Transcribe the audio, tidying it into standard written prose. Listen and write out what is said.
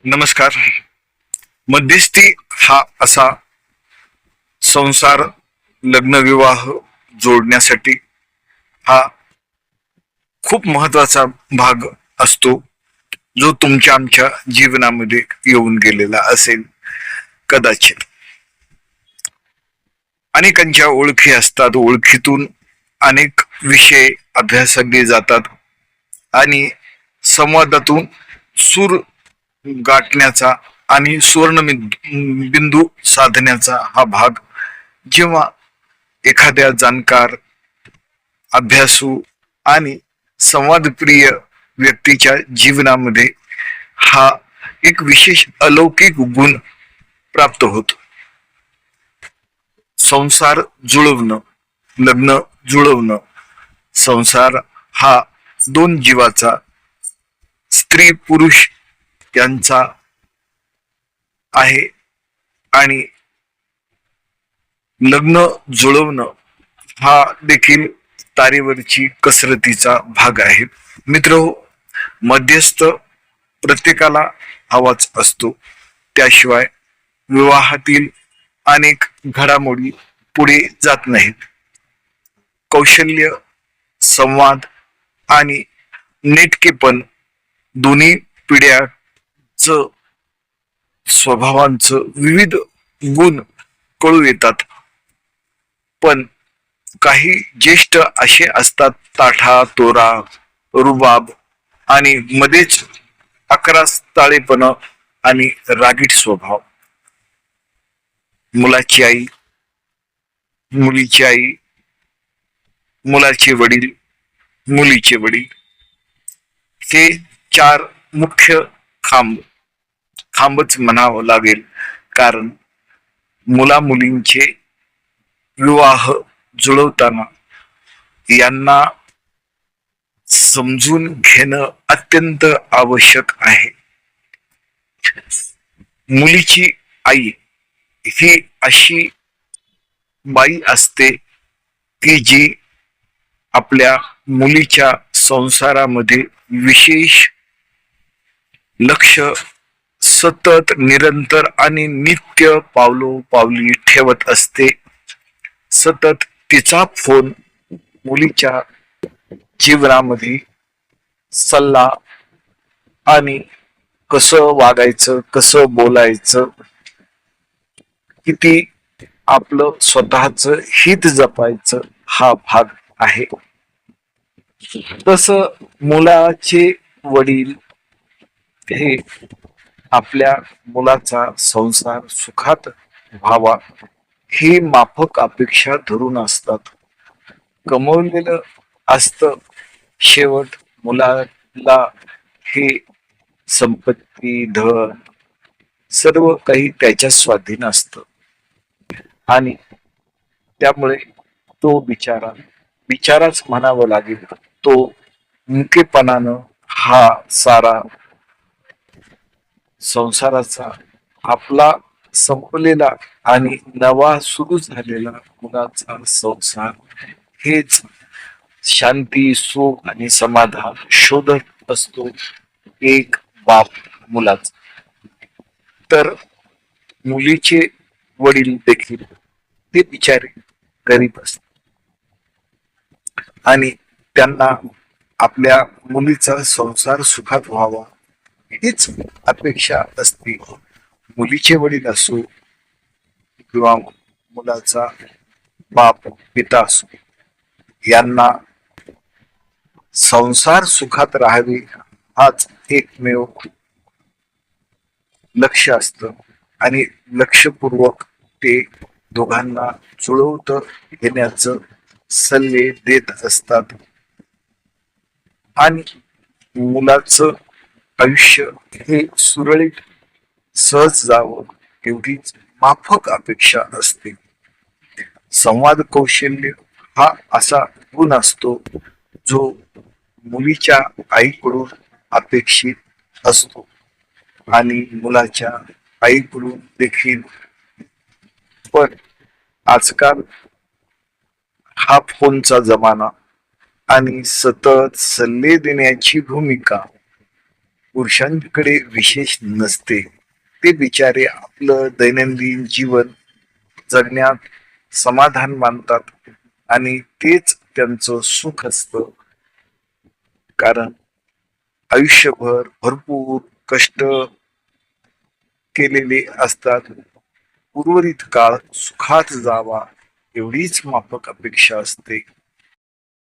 नमस्कार. मध्यस्थी हा असा संसार लग्न विवाह जोडण्यासाठी हा खूप महत्वाचा भाग असतो, जो तुमच्या आमच्या जीवनामध्ये येऊन गेलेला असेल. कदाचित अनेकांच्या ओळखी असतात, ओळखीतून अनेक विषय अभ्यासले जातात आणि संवादातून सूर गाठण्याचा आणि सुवर्ण बिंदू साधण्याचा हा भाग जेव्हा एखाद्या जाणकार, अभ्यासू आणि संवादप्रिय व्यक्तीच्या जीवनामध्ये हा एक विशेष अलौकिक गुण प्राप्त होतो. संसार जुळवणं, लग्न जुळवणं. संसार हा दोन जीवाचा, स्त्री पुरुष यांचा आहे आणि लग्न जुळवणं हा देखील तारेवरची कसरतीचा भाग आहे. मित्र, मध्यस्थ प्रत्येकाला हवाच असतो, त्याशिवाय विवाहातील अनेक घडामोडी पुढे जात नाहीत. कौशल्य, संवाद आणि नेटकेपण दोन्ही पिढ्याचं स्वभावांचं विविध गुण कळू येतात. पण काही ज्येष्ठ असे असतात, ताठा तोरा, रुबाब आणि मध्येच अकरास्ताळेपणा आणि रागीट स्वभाव. मुलाची आई, मुलीची आई, मुलाचे वडील, मुलीचे वडील, हे चार मुख्य खांबच म्हणावं लागेल. कारण मुला मुलींचे विवाह जुळवताना यांना समजून घेणं अत्यंत आवश्यक आहे. मुलीची आई ही अशी बाई असते की जी आपल्या मुलीच्या संसारामध्ये विशेष लक्ष सतत, निरंतर आणि नित्य पावलोपावली ठेवत असते. सतत तिचा फोन मुलीच्या जीवनामध्ये सल्ला आणि कसं वागायचं, कसं बोलायचं, किती आपलं स्वतःच हित जपायचं हा भाग आहे. तस मुलाचे वडील हे आपल्या मुलाचा संसार सुखात व्हावा ही माफक अपेक्षा धरून असतात. कमवलेलं असतं शेवट मुलाला हे संपत्ती, धन सर्व काही त्याच्या स्वाधीन असतं आणि त्यामुळे तो बिचाराच म्हणावं लागेल. तो मुकेपणानं हा सारा संसाराचा आपला संपलेला आणि नवा सुरू झालेला मुलाचा संसार हेच शांती, सुख आणि समाधान शोधत असतो एक बाप मुलाचा. तर मुलीचे वडील देखील ते बिचारे गरीब असतात आणि त्यांना आपल्या मुलीचा संसार सुखात व्हावा हीच अपेक्षा असते. मुलीचे वडील असो किंवा मुलाचा बाप पिता असो, यांना संसार सुखात राहावे हाच एकमेव लक्ष असतं आणि लक्षपूर्वक ते दोघांना जुळवत घेण्याचं सल्ले देत असतात आणि मुलाचं आयुष्य हे सुरळीत सहज जावं एवढीच माफक अपेक्षा असते. संवाद कौशल्य हा असा गुण असतो जो मुलीच्या आईकडून अपेक्षित असतो आणि मुलाच्या आईकडून देखील. पण आजकाल हा फोनचा जमाना आणि सतत सल्ले देण्याची भूमिका पुरुषांकडे विशेष नसते. ते बिचारे आपलं दैनंदिन जीवन जगण्यात समाधान मानतात आणि तेच त्यांचं सुख असतं. कारण आयुष्यभर भरपूर कष्ट केलेले असतात. उर्वरित काळ सुखात जावा एवढीच माफक अपेक्षा असते.